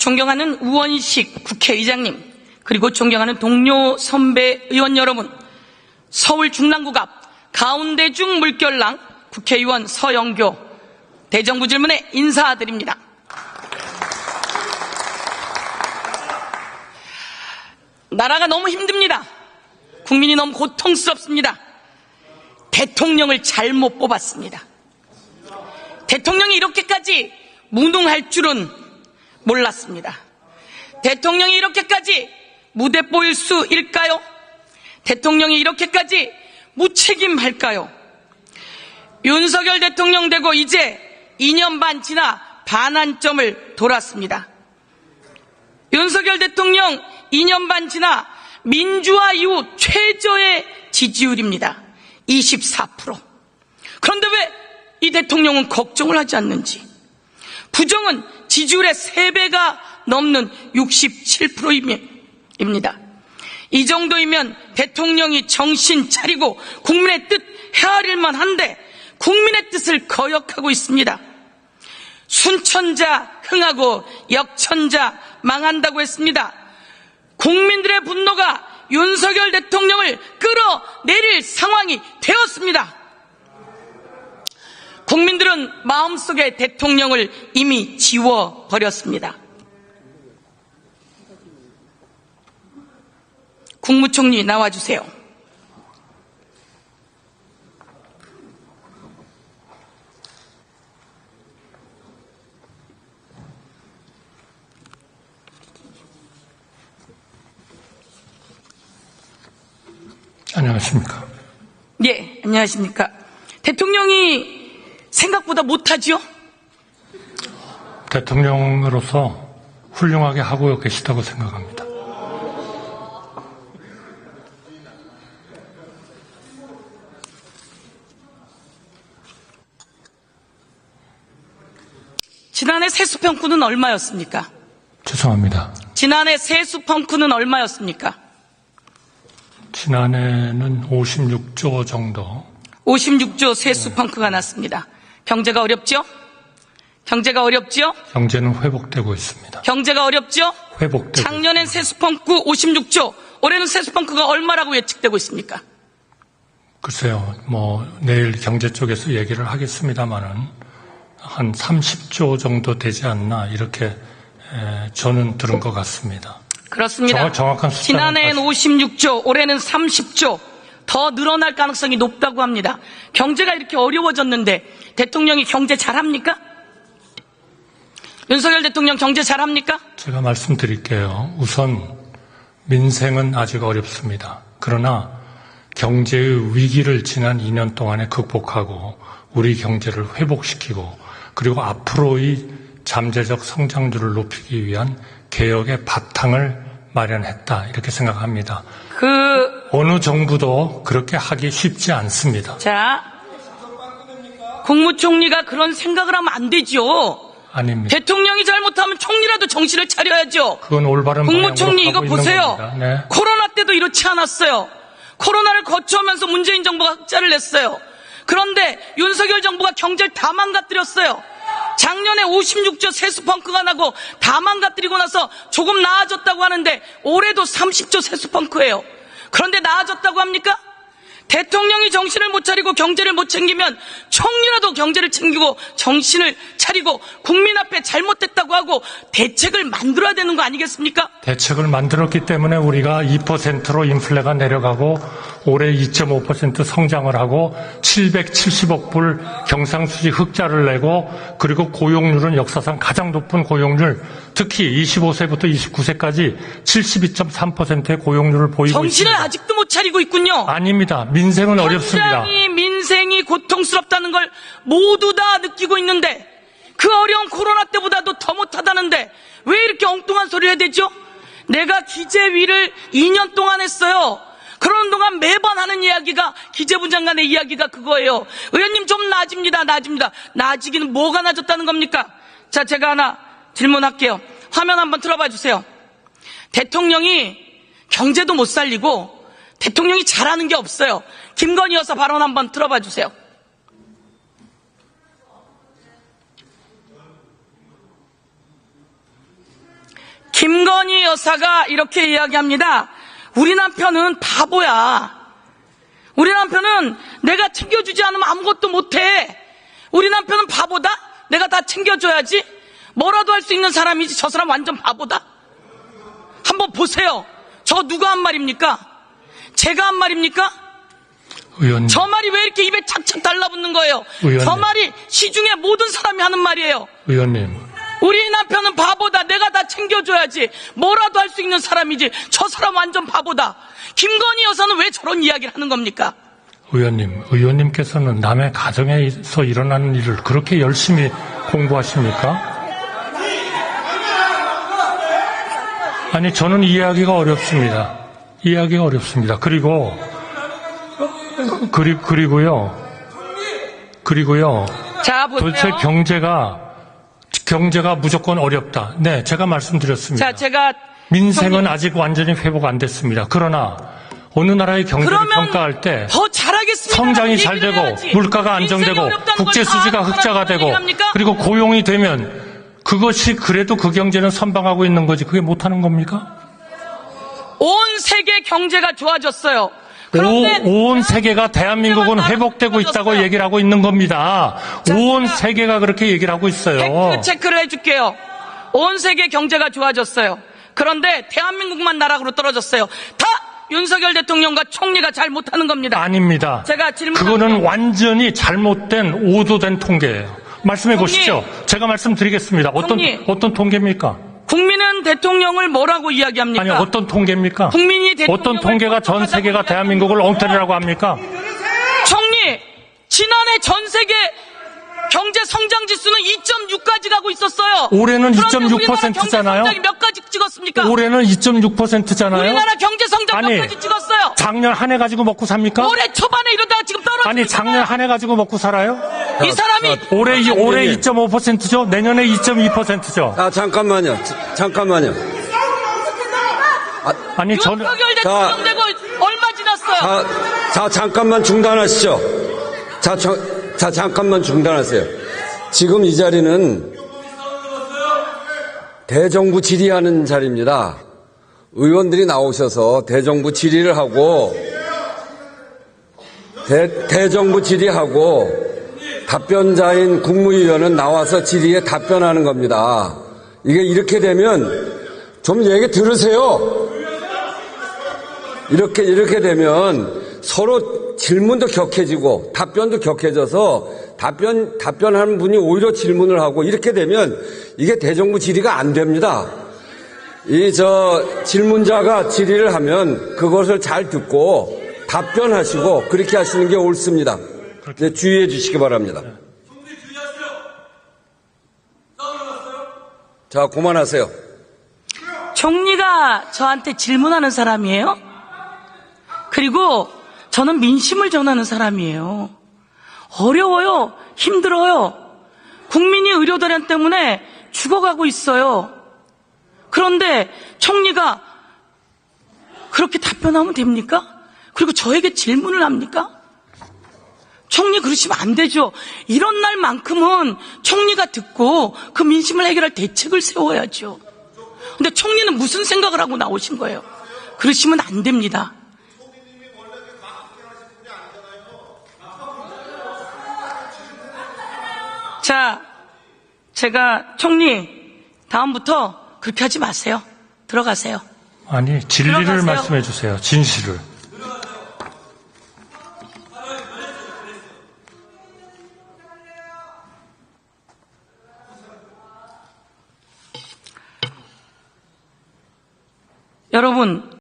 존경하는 우원식 국회의장님, 그리고 존경하는 동료 선배 의원 여러분, 서울 중랑구 앞 가운데중 물결랑 국회의원 서영교 대정부 질문에 인사드립니다. 나라가 너무 힘듭니다. 국민이 너무 고통스럽습니다. 대통령을 잘못 뽑았습니다. 대통령이 이렇게까지 무능할 줄은 몰랐습니다. 대통령이 이렇게까지 무대뽀일 수일까요? 대통령이 이렇게까지 무책임할까요? 윤석열 대통령 되고 이제 2년 반 지나 반환점을 돌았습니다. 윤석열 대통령 2년 반 지나 민주화 이후 최저의 지지율입니다. 24%. 그런데 왜 이 대통령은 걱정을 하지 않는지. 부정은 지지율의 3배가 넘는 67%입니다. 이 정도이면 대통령이 정신 차리고 국민의 뜻 헤아릴만 한데 국민의 뜻을 거역하고 있습니다. 순천자 흥하고 역천자 망한다고 했습니다. 국민들의 분노가 윤석열 대통령을 끌어내릴 상황이 되었습니다. 국민들은 마음속에 대통령을 이미 지워버렸습니다. 국무총리 나와주세요. 안녕하십니까? 예, 안녕하십니까? 대통령이 생각보다 못하지요? 대통령으로서 훌륭하게 하고 계시다고 생각합니다. 지난해 세수평가는 얼마였습니까? 죄송합니다. 지난해 세수평가는 얼마였습니까? 지난해는 56조 정도. 56조 세수펑크가 났습니다. 경제가 어렵죠? 경제가 어렵죠? 경제는 회복되고 있습니다. 경제가 어렵죠? 회복되고 작년엔 있습니다. 세수펑크 56조, 올해는 세수펑크가 얼마라고 예측되고 있습니까? 글쎄요, 내일 경제 쪽에서 얘기를 하겠습니다만은 한 30조 정도 되지 않나 이렇게 저는 들은 것 같습니다. 그렇습니다. 정확한 숫자는 지난해엔 56조, 올해는 30조 더 늘어날 가능성이 높다고 합니다. 경제가 이렇게 어려워졌는데 대통령이 경제 잘합니까? 윤석열 대통령 경제 잘합니까? 제가 말씀드릴게요. 우선 민생은 아직 어렵습니다. 그러나 경제의 위기를 지난 2년 동안에 극복하고 우리 경제를 회복시키고 그리고 앞으로의 잠재적 성장률을 높이기 위한 개혁의 바탕을 마련했다 이렇게 생각합니다. 어느 정부도 그렇게 하기 쉽지 않습니다. 자, 국무총리가 그런 생각을 하면 안 되죠. 아닙니다. 대통령이 잘못하면 총리라도 정신을 차려야죠. 그건 올바른 국무총리 이거 방향으로 가고 보세요. 있는 겁니다. 네. 코로나 때도 이렇지 않았어요. 코로나를 거쳐오면서 문재인 정부가 흑자를 냈어요. 그런데 윤석열 정부가 경제를 다 망가뜨렸어요. 작년에 56조 세수펑크가 나고 다 망가뜨리고 나서 조금 나아졌다고 하는데 올해도 30조 세수펑크예요. 그런데 나아졌다고 합니까? 대통령이 정신을 못 차리고 경제를 못 챙기면 총리라도 경제를 챙기고 정신을 차리고 국민 앞에 잘못됐다고 하고 대책을 만들어야 되는 거 아니겠습니까? 대책을 만들었기 때문에 우리가 2%로 인플레가 내려가고 올해 2.5% 성장을 하고 770억 불 경상수지 흑자를 내고 그리고 고용률은 역사상 가장 높은 고용률 특히 25세부터 29세까지 72.3%의 고용률을 보이고 정신을 있습니다. 아직도 못 차리고 있군요. 아닙니다. 민생은 어렵습니다. 굉장히 민생이 고통스럽다는 걸 모두 다 느끼고 있는데 그 어려운 코로나 때보다도 더 못하다는데 왜 이렇게 엉뚱한 소리를 해야 되죠? 내가 기재위를 2년 동안 했어요. 그런 동안 매번 하는 이야기가 기재부 장관의 이야기가 그거예요. 의원님 좀 나아집니다. 나아지기는 뭐가 나아졌다는 겁니까? 자, 제가 하나 질문할게요. 화면 한번 틀어봐 주세요. 대통령이 경제도 못 살리고 대통령이 잘하는 게 없어요. 김건희 여사 발언 한번 들어봐 주세요. 김건희 여사가 이렇게 이야기합니다. 우리 남편은 바보야. 우리 남편은 내가 챙겨주지 않으면 아무것도 못해. 우리 남편은 바보다? 내가 다 챙겨줘야지. 뭐라도 할 수 있는 사람이지. 저 사람 완전 바보다. 한번 보세요. 저 누가 한 말입니까? 제가 한 말입니까? 의원님. 저 말이 왜 이렇게 입에 착착 달라붙는 거예요? 의원님. 저 말이 시중에 모든 사람이 하는 말이에요. 의원님. 우리 남편은 바보다. 내가 다 챙겨줘야지. 뭐라도 할 수 있는 사람이지. 저 사람 완전 바보다. 김건희 여사는 왜 저런 이야기를 하는 겁니까? 의원님, 의원님께서는 남의 가정에서 일어나는 일을 그렇게 열심히 공부하십니까? 아니, 저는 이해하기가 어렵습니다. 이해하기가 어렵습니다. 그리고요. 자, 보세요. 도대체 경제가 무조건 어렵다. 네, 제가 말씀드렸습니다. 자, 제가 민생은 아직 완전히 회복 안 됐습니다. 그러나 어느 나라의 경제를 평가할 때 더 잘하겠습니다. 성장이 잘 되고 물가가 안정되고 국제 수지가 흑자가 되고 그리고 고용이 되면 그것이 그래도 그 경제는 선방하고 있는 거지. 그게 못하는 겁니까? 온 세계 경제가 좋아졌어요. 온 세계가 대한민국은 회복되고 있다고 얘기를 하고 있는 겁니다. 온 세계가 그렇게 얘기를 하고 있어요. 팩트 체크를 해줄게요. 온 세계 경제가 좋아졌어요. 그런데 대한민국만 나락으로 떨어졌어요. 다 윤석열 대통령과 총리가 잘 못하는 겁니다. 아닙니다. 제가 그거는 완전히 잘못된 오도된 통계예요. 말씀해 보시죠. 제가 말씀드리겠습니다. 어떤 통계입니까? 국민은 대통령을 뭐라고 이야기합니까? 아니, 어떤 통계입니까? 국민이 대통령을 어떤 통계가 전 세계가 대한민국을 엉터리라고 합니까? 총리, 지난해 전 세계 경제 성장 지수는 2.6까지 가고 있었어요. 올해는 그런데 2.6%잖아요. 우리나라 경제 성장이 몇 가지 찍었습니까? 올해는 2.6%잖아요. 우리나라 경제 성장 몇 가지 찍었어요? 작년 한 해 가지고 먹고 삽니까? 올해 초반에 이러다가 지금 떨어지고 아니, 작년 한 해 가지고 먹고 살아요? 이 사람이 올해 2.5%죠? 내년에 2.2%죠? 잠깐만요. 아니, 저는 윤석열 대통령 되고 얼마 지났어요? 자, 잠깐만 중단하시죠. 잠깐만 중단하세요. 지금 이 자리는 대정부 질의하는 자리입니다. 의원들이 나오셔서 대정부 질의를 하고 대정부 질의하고 답변자인 국무위원은 나와서 질의에 답변하는 겁니다. 이게 이렇게 되면 좀 얘기 들으세요. 이렇게 되면 서로 질문도 격해지고 답변도 격해져서 답변하는 분이 오히려 질문을 하고 이렇게 되면 이게 대정부 질의가 안 됩니다. 질문자가 질의를 하면 그것을 잘 듣고 답변하시고 그렇게 하시는 게 옳습니다. 네, 주의해 주시기 바랍니다. 자, 그만하세요. 총리가 저한테 질문하는 사람이에요? 그리고 저는 민심을 전하는 사람이에요. 어려워요. 힘들어요. 국민이 의료대란 때문에 죽어가고 있어요. 그런데 총리가 그렇게 답변하면 됩니까? 그리고 저에게 질문을 합니까? 총리 그러시면 안 되죠. 이런 날만큼은 총리가 듣고 그 민심을 해결할 대책을 세워야죠. 근데 총리는 무슨 생각을 하고 나오신 거예요? 그러시면 안 됩니다. 자, 제가 총리 다음부터 그렇게 하지 마세요. 들어가세요. 아니, 진리를 들어가세요. 말씀해 주세요. 진실을. 여러분